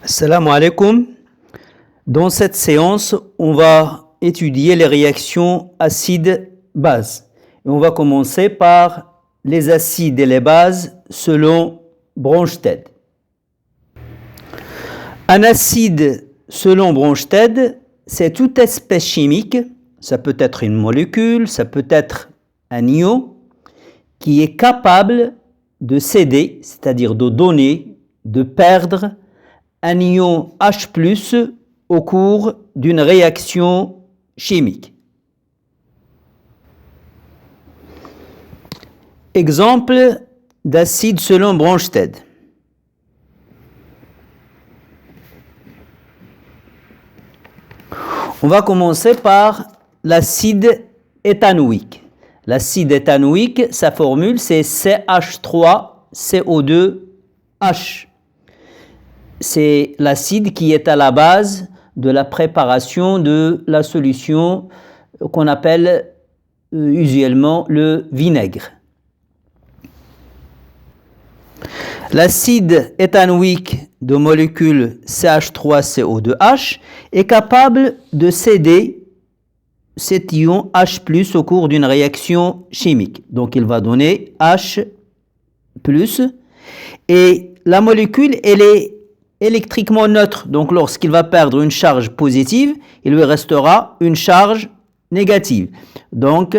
Salam alaikum. Dans cette séance, on va étudier les réactions acides-bases. Et on va commencer par les acides et les bases selon Bronsted. Un acide selon Bronsted, c'est toute espèce chimique, ça peut être une molécule, ça peut être un ion, qui est capable de céder, c'est-à-dire de donner, de perdre un ion H+, au cours d'une réaction chimique. Exemple d'acide selon Bronsted. On va commencer par l'acide éthanoïque. L'acide éthanoïque, sa formule c'est CH3CO2H. C'est l'acide qui est à la base de la préparation de la solution qu'on appelle usuellement le vinaigre. L'acide éthanoïque de molécule CH3CO2H est capable de céder cet ion H+ au cours d'une réaction chimique. Donc il va donner H+, et la molécule, elle est électriquement neutre. Donc lorsqu'il va perdre une charge positive, il lui restera une charge négative. Donc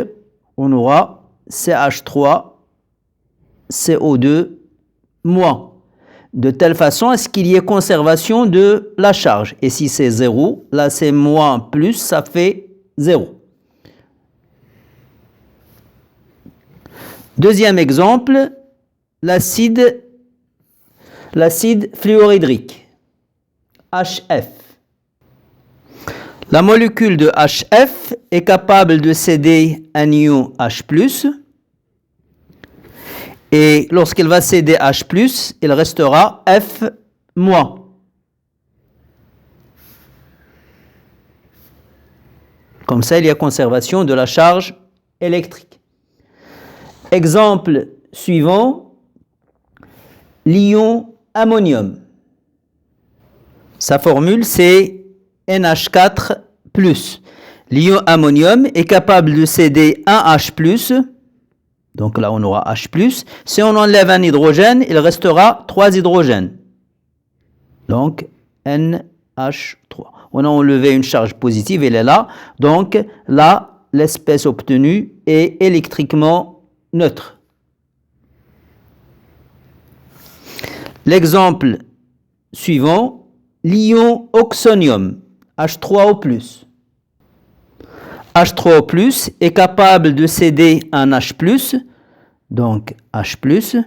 on aura CH3CO2-, de telle façon à ce qu'il y ait conservation de la charge. Et si c'est 0, là c'est moins plus, ça fait 0. Deuxième exemple, l'acide fluorhydrique, HF. La molécule de HF est capable de céder un ion H+, et lorsqu'elle va céder H+, il restera F-. Comme ça, il y a conservation de la charge électrique. Exemple suivant, l'ion ammonium. Sa formule c'est NH4+. L'ion ammonium est capable de céder un H+, donc là on aura H+. Si on enlève un hydrogène, il restera 3 hydrogènes. Donc NH3. On a enlevé une charge positive, elle est là. Donc là, l'espèce obtenue est électriquement neutre. L'exemple suivant, l'ion oxonium, H3O+. H3O+, est capable de céder un H+, donc H+,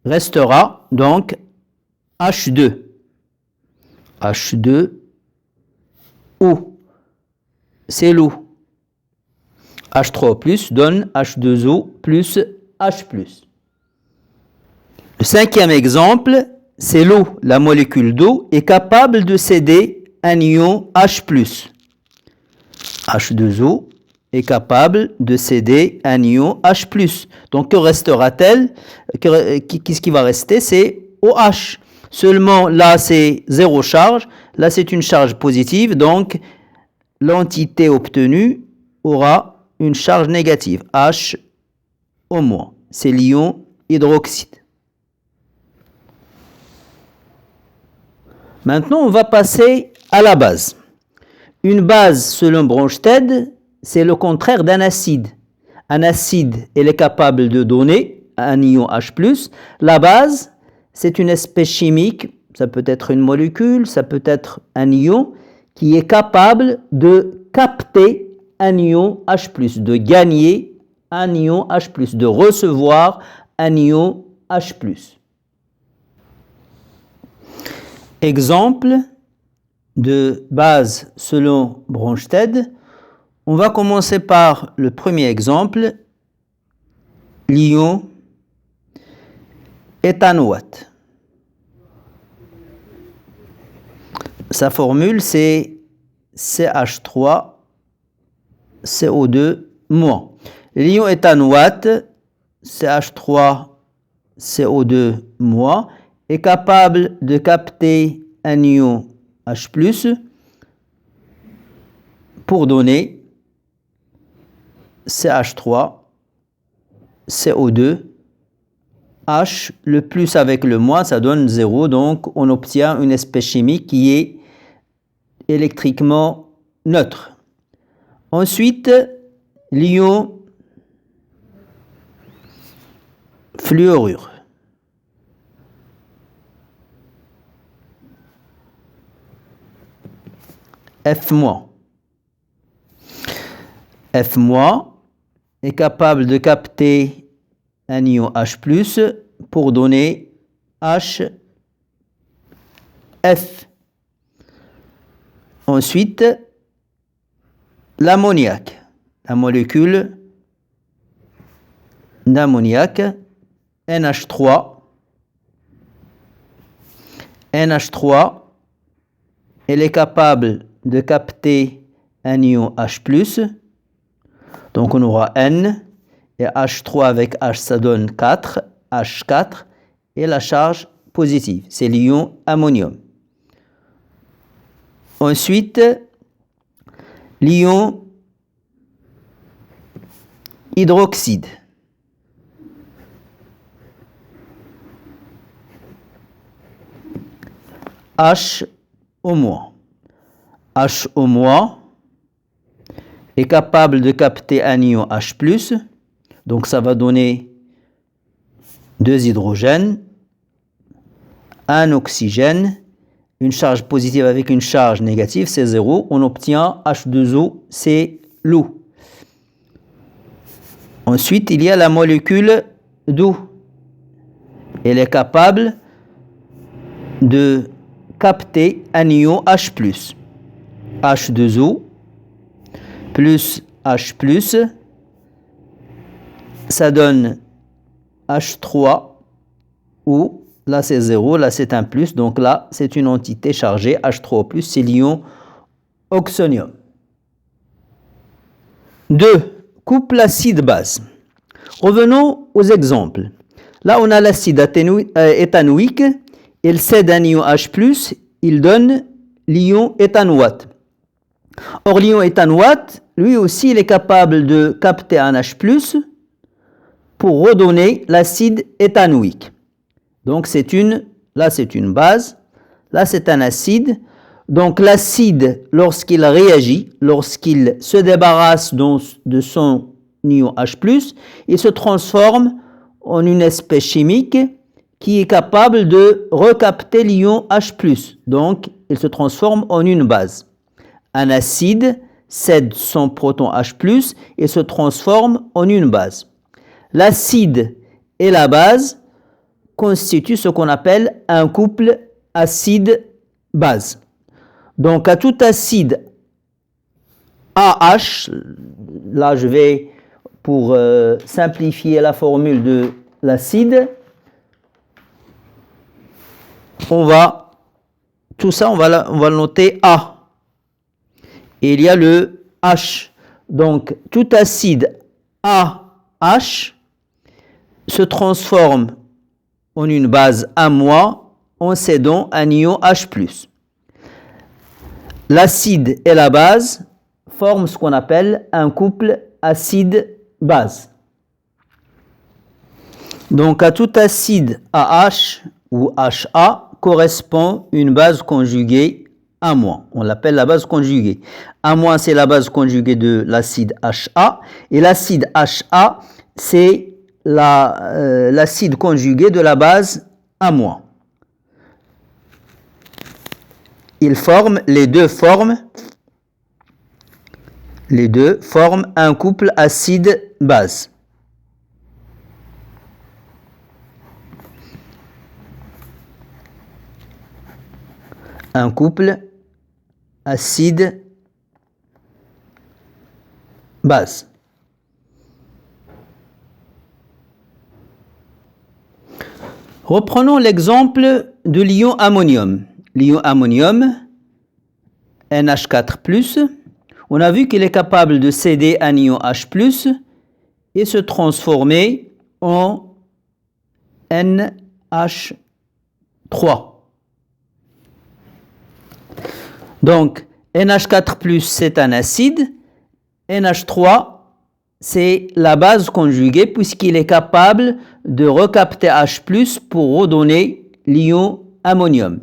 restera donc H2. H2O, c'est l'eau. H3O+ donne H2O plus H+. Le cinquième exemple, c'est l'eau. La molécule d'eau est capable de céder un ion H+. H2O est capable de céder un ion H+. Donc que restera-t-elle? Qu'est-ce qui va rester? C'est OH. Seulement là c'est 0 charge, là c'est une charge positive, donc l'entité obtenue aura une charge négative, H au moins. C'est l'ion hydroxyde. Maintenant, on va passer à la base. Une base, selon Bronsted, c'est le contraire d'un acide. Un acide, elle est capable de donner un ion H+. La base, c'est une espèce chimique, ça peut être une molécule, ça peut être un ion, qui est capable de capter un ion H+, de gagner un ion H+, de recevoir un ion H+. Exemple de base selon Bronsted. On va commencer par le premier exemple, l'ion éthanoate. Sa formule c'est CH3CO2-. L'ion éthanoate, CH3CO2-, est capable de capter un ion H+, pour donner CH3, CO2, H, le plus avec le moins, ça donne 0, donc on obtient une espèce chimique qui est électriquement neutre. Ensuite, l'ion fluorure. F-. F- est capable de capter un ion H+, pour donner HF. Ensuite, l'ammoniac, la molécule d'ammoniac, NH3. NH3, elle est capable de capter un ion H+, donc on aura N, et H3 avec H, ça donne 4, H4, et la charge positive, c'est l'ion ammonium. Ensuite, l'ion hydroxyde. H au moins. H au moins est capable de capter un ion H+, donc ça va donner 2 hydrogènes, un oxygène, une charge positive avec une charge négative, c'est 0. On obtient H2O, c'est l'eau. Ensuite, il y a la molécule d'eau. Elle est capable de capter un ion H+. H2O plus H+, ça donne H3O. Là, c'est 0, là, c'est un plus. Donc là, c'est une entité chargée. H3O+, c'est l'ion oxonium. 2. Couple acide-base. Revenons aux exemples. Là, on a l'acide éthanoïque. Il cède un ion H+, il donne l'ion éthanoate. Or, l'ion éthanoate, lui aussi, il est capable de capter un H+, pour redonner l'acide éthanoïque. Donc, là, c'est une base. Là, c'est un acide. Donc, l'acide, lorsqu'il réagit, lorsqu'il se débarrasse de son ion H+, il se transforme en une espèce chimique qui est capable de recapter l'ion H+. Donc, il se transforme en une base. Un acide cède son proton H+, et se transforme en une base. L'acide et la base constituent ce qu'on appelle un couple acide-base. Donc, à tout acide AH, là je vais, pour simplifier la formule de l'acide, tout ça, on va le noter A. Et il y a le H. Donc, tout acide AH se transforme en une base A- en cédant un ion H+. L'acide et la base forment ce qu'on appelle un couple acide-base. Donc, à tout acide AH ou HA correspond une base conjuguée A-. On l'appelle la base conjuguée. A-, c'est la base conjuguée de l'acide HA, et l'acide HA, c'est l'acide conjugué de la base A-. Les deux forment un couple acide-base. Un couple acide-base. Reprenons l'exemple de l'ion ammonium. L'ion ammonium, NH4+, on a vu qu'il est capable de céder un ion H+, et se transformer en NH3. Donc, NH4+, c'est un acide. NH3, c'est la base conjuguée puisqu'il est capable de recapter H+, pour redonner l'ion ammonium.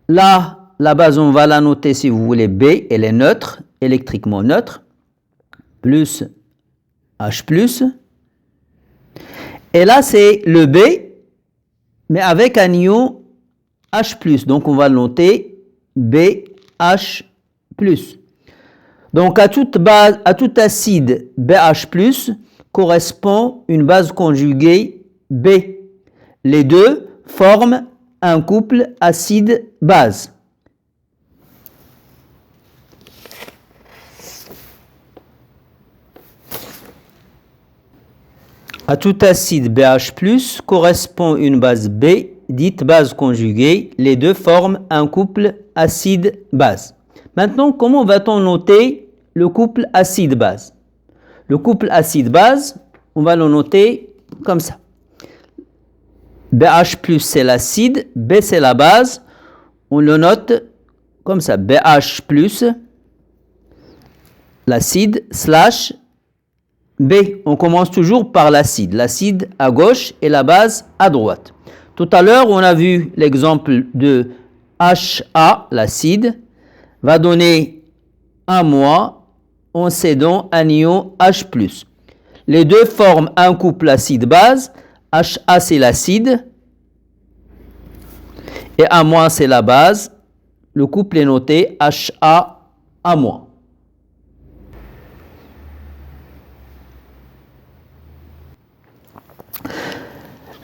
Là, la base, on va la noter si vous voulez B, elle est neutre, électriquement neutre, plus H+. Et là, c'est le B, mais avec un ion H+. Donc, on va le noter BH+. Donc, à tout acide BH+, correspond une base conjuguée B. Les deux forment un couple acide-base. À tout acide BH+, correspond une base B, dite base conjuguée. Les deux forment un couple acide-base. Maintenant, comment va-t-on noter le couple acide-base? Le couple acide-base, on va le noter comme ça. BH+, c'est l'acide, B, c'est la base. On le note comme ça. BH+, l'acide, slash B. On commence toujours par l'acide. L'acide à gauche et la base à droite. Tout à l'heure, on a vu l'exemple de HA, l'acide, va donner un en cédant un ion H+. Les deux forment un couple acide-base. HA, c'est l'acide. Et A- c'est la base. Le couple est noté HA A-.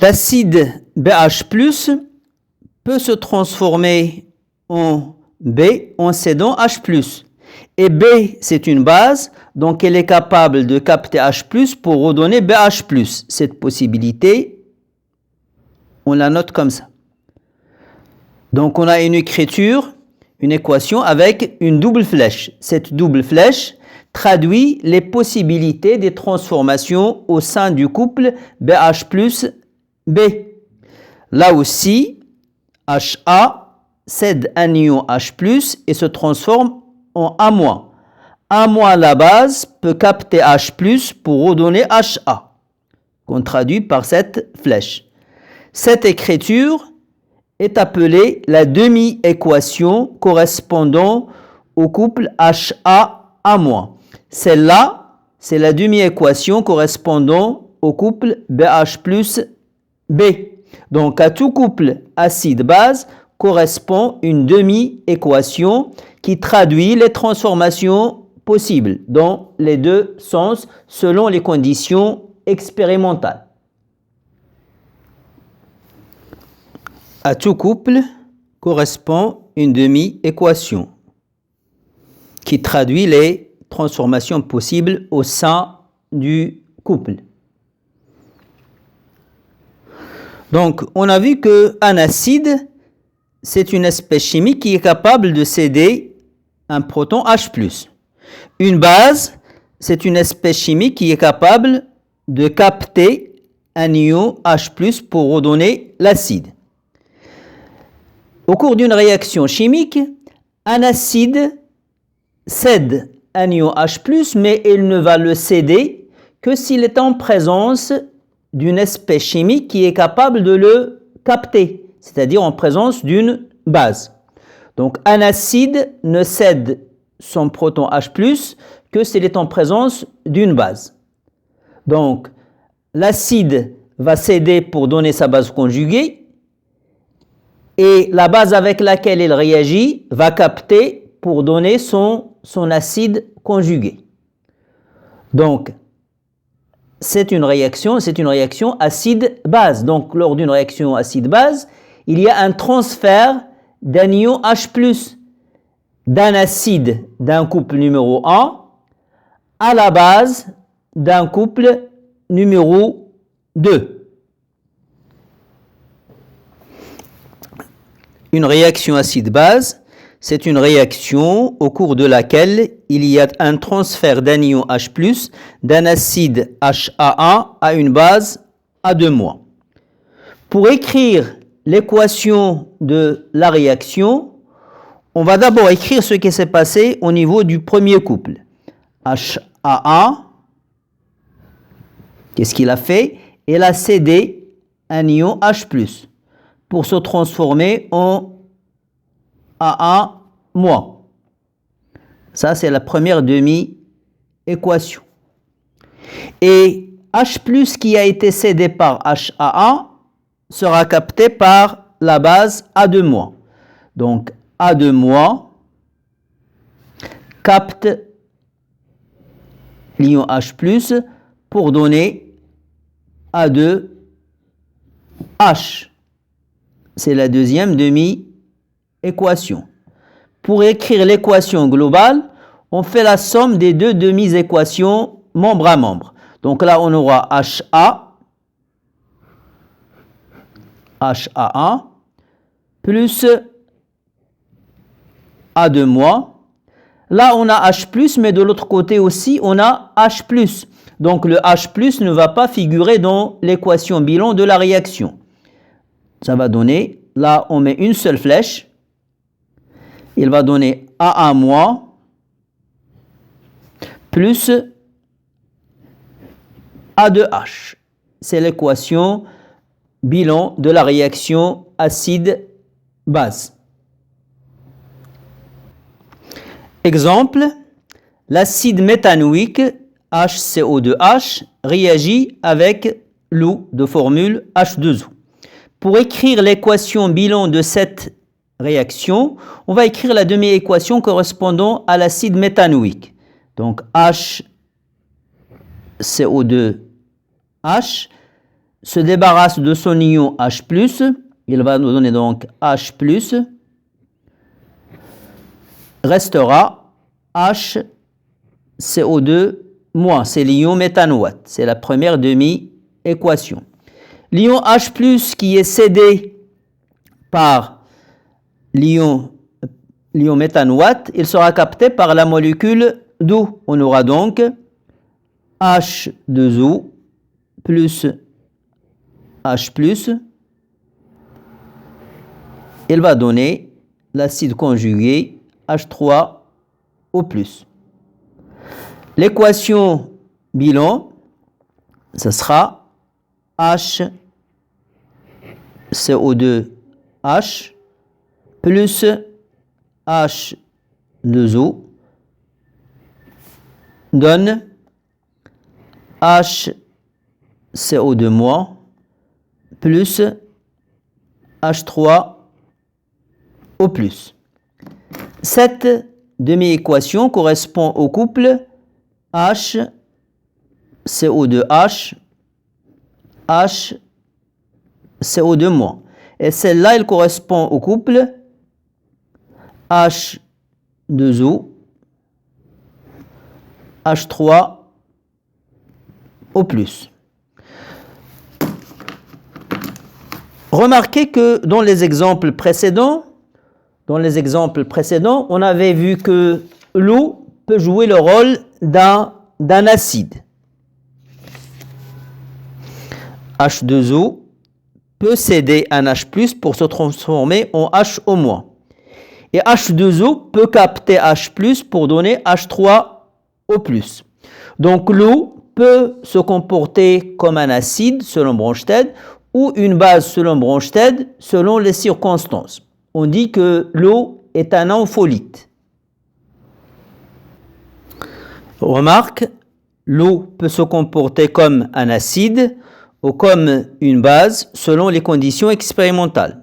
L'acide BH+, peut se transformer en B en cédant H+. Et B, c'est une base, donc elle est capable de capter H+, pour redonner BH+. Cette possibilité, on la note comme ça. Donc on a une équation avec une double flèche. Cette double flèche traduit les possibilités des transformations au sein du couple BH plus B. Là aussi, HA cède un ion H+, et se transforme en A-. A-, la base, peut capter H+, pour redonner HA, qu'on traduit par cette flèche. Cette écriture est appelée la demi-équation correspondant au couple HA-A-. Celle-là, c'est la demi-équation correspondant au couple BH plus B. Donc, à tout couple acide-base correspond une demi-équation qui traduit les transformations possibles dans les deux sens selon les conditions expérimentales. À tout couple correspond une demi-équation qui traduit les transformations possibles au sein du couple. Donc, on a vu qu'un acide, c'est une espèce chimique qui est capable de céder un proton H+. Une base, c'est une espèce chimique qui est capable de capter un ion H+, pour redonner l'acide. Au cours d'une réaction chimique, un acide cède un ion H+, mais il ne va le céder que s'il est en présence d'une espèce chimique qui est capable de le capter, c'est-à-dire en présence d'une base. Donc, un acide ne cède son proton H+, que s'il est en présence d'une base. Donc, l'acide va céder pour donner sa base conjuguée, et la base avec laquelle il réagit va capter pour donner son acide conjugué. Donc, c'est une réaction acide-base. Donc, lors d'une réaction acide-base, il y a un transfert d'un ion H+, d'un acide d'un couple numéro 1 à la base d'un couple numéro 2. Une réaction acide-base, c'est une réaction au cours de laquelle il y a un transfert d'un ion H+, d'un acide HA1 à une base A2-. Pour écrire l'équation de la réaction, on va d'abord écrire ce qui s'est passé au niveau du premier couple. HAA, qu'est-ce qu'il a fait? Il a cédé un ion H+, pour se transformer en AA-. Ça, c'est la première demi-équation. Et H+, qui a été cédé par HAA, sera capté par la base A2-. Donc, A2- capte l'ion H+, pour donner A2H. C'est la deuxième demi-équation. Pour écrire l'équation globale, on fait la somme des deux demi-équations membre à membre. Donc là, on aura HAA plus A2-. Là, on a H+, mais de l'autre côté aussi, on a H+. Donc le H+ ne va pas figurer dans l'équation bilan de la réaction. Ça va donner, là, on met une seule flèche. Il va donner AA- plus A2H. C'est l'équation bilan de la réaction acide-base. Exemple, l'acide méthanoïque HCO2H réagit avec l'eau de formule H2O. Pour écrire l'équation bilan de cette réaction, on va écrire la demi-équation correspondant à l'acide méthanoïque. Donc HCO2H se débarrasse de son ion H+, il va nous donner donc H+, restera HCO2-, c'est l'ion méthanoate, c'est la première demi-équation. L'ion H+, qui est cédé par l'ion méthanoate, il sera capté par la molécule d'eau. On aura donc H2O plus H+, il va donner l'acide conjugué H3O+. L'équation bilan, ce sera HCO2H plus H2O donne HCO2- plus H3O+. Cette demi-équation correspond au couple HCO2H HCO2-. Et celle-là, elle correspond au couple H2O H3O+. Remarquez que dans les exemples précédents, on avait vu que l'eau peut jouer le rôle d'un acide. H2O peut céder un H+ pour se transformer en HO-. Et H2O peut capter H+ pour donner H3O+. Donc l'eau peut se comporter comme un acide selon Bronsted ou une base selon Bronsted selon les circonstances. On dit que l'eau est un ampholyte. Remarque, l'eau peut se comporter comme un acide ou comme une base selon les conditions expérimentales.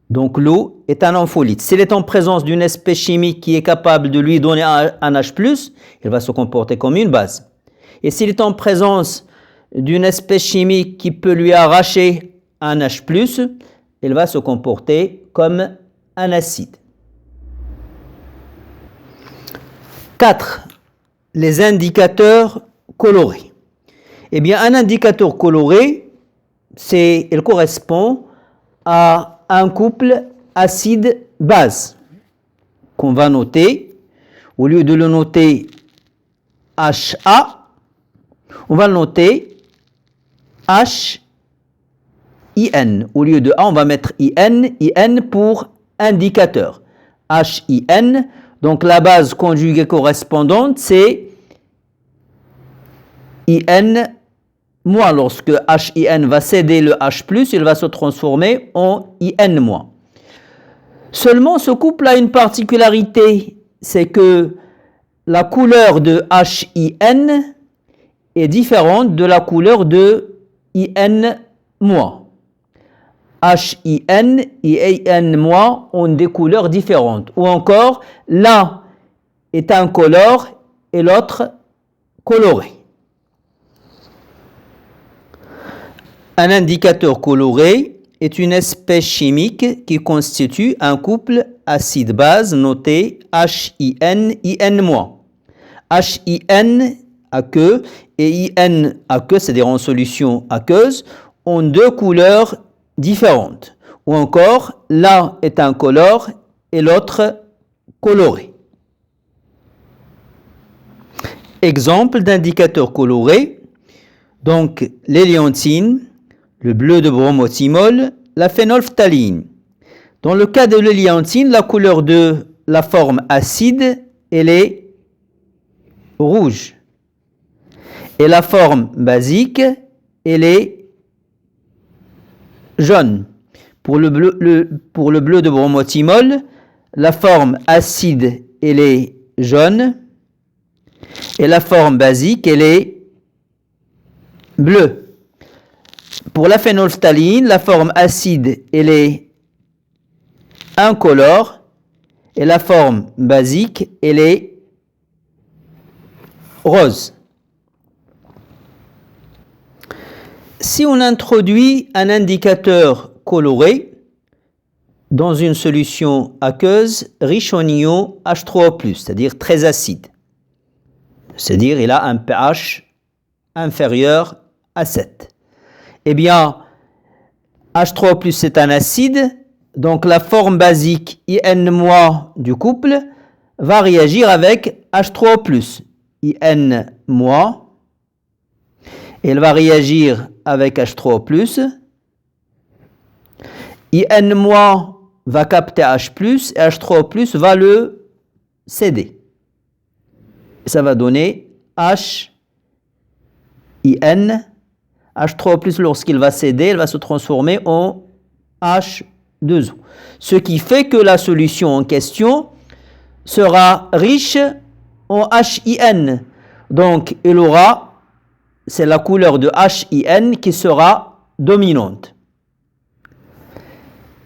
Donc l'eau est un ampholyte. S'il est en présence d'une espèce chimique qui est capable de lui donner un H+, il va se comporter comme une base. Et s'il est en présence d'une espèce chimique qui peut lui arracher un H+, il va se comporter comme un acide. 4. Les indicateurs colorés. Eh bien, un indicateur coloré, il correspond à un couple acide-base qu'on va noter. Au lieu de le noter HA, on va le noter HIN. Au lieu de A, on va mettre IN pour indicateur. HIN. Donc la base conjuguée correspondante, c'est IN moins. Lorsque HIN va céder le H+, il va se transformer en IN moins. Seulement, ce couple a une particularité, c'est que la couleur de HIN est différente de la couleur de IN moins. HIN et IN- ont des couleurs différentes. Ou encore, l'un est incolore et l'autre coloré. Un indicateur coloré est une espèce chimique qui constitue un couple acide-base noté HIN, IN-. HIN aqueux et IN aqueux, c'est-à-dire en solution aqueuse, ont deux couleurs différentes. Ou encore, l'un est incolore et l'autre coloré. Exemple d'indicateur coloré, donc l'hélianthine, le bleu de bromothymol, la phénolphtaline. Dans le cas de l'hélianthine, la couleur de la forme acide, elle est rouge. Et la forme basique, elle est jaune. Pour le bleu de bromothymol, la forme acide, elle est jaune. Et la forme basique, elle est bleue. Pour la phénolphtaline, la forme acide, elle est incolore. Et la forme basique, elle est rose. Si on introduit un indicateur coloré dans une solution aqueuse riche en ion H3O+, c'est-à-dire très acide, c'est-à-dire il a un pH inférieur à 7, eh bien, H3O+, c'est un acide, donc la forme basique IN- du couple va réagir avec H3O+. IN-, elle va réagir avec H3O+. IN- va capter H+, et H3O+, va le céder. Ça va donner HIN. H3O+, lorsqu'il va céder, il va se transformer en H2O. Ce qui fait que la solution en question sera riche en HIN. Donc, il aura, c'est la couleur de HIN qui sera dominante.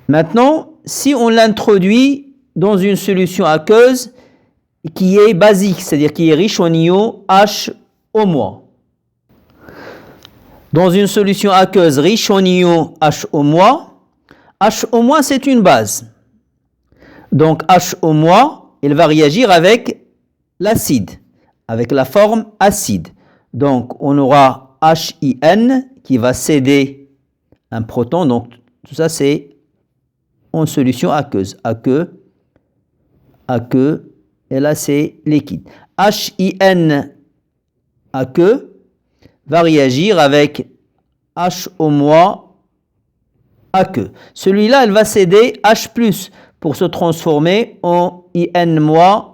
Maintenant, si on l'introduit dans une solution aqueuse qui est basique, c'est-à-dire qui est riche en ion HO-. Dans une solution aqueuse riche en ion HO-, HO- c'est une base. Donc HO-, il va réagir avec l'acide, avec la forme acide. Donc on aura HIN qui va céder un proton. Donc tout ça c'est en solution aqueuse. Aqueux, et là c'est liquide. HIN aqueux va réagir avec HO- aqueux. Celui-là, elle va céder H+, pour se transformer en IN-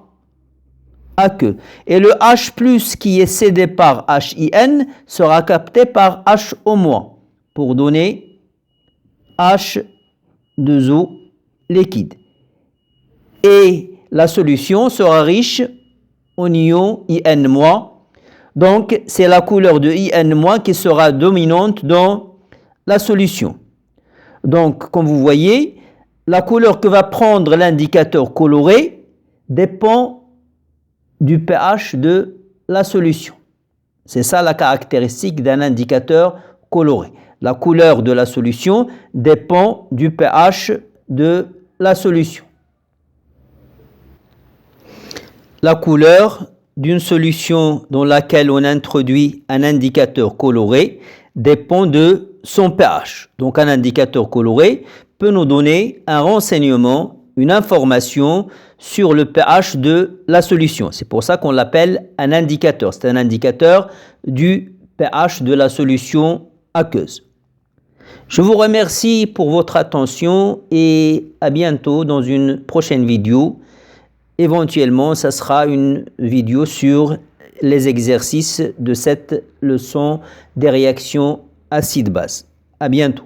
aqueux. Et le H+, qui est cédé par HIN sera capté par HO- pour donner H2O liquide. Et la solution sera riche en ion IN-. Donc, c'est la couleur de IN- qui sera dominante dans la solution. Donc, comme vous voyez, la couleur que va prendre l'indicateur coloré dépend du pH de la solution. C'est ça la caractéristique d'un indicateur coloré. La couleur de la solution dépend du pH de la solution. La couleur d'une solution dans laquelle on introduit un indicateur coloré dépend de son pH. Donc un indicateur coloré peut nous donner un renseignement, une information sur le pH de la solution. C'est pour ça qu'on l'appelle un indicateur. C'est un indicateur du pH de la solution aqueuse. Je vous remercie pour votre attention et à bientôt dans une prochaine vidéo. Éventuellement, ça sera une vidéo sur les exercices de cette leçon des réactions acide-base. À bientôt.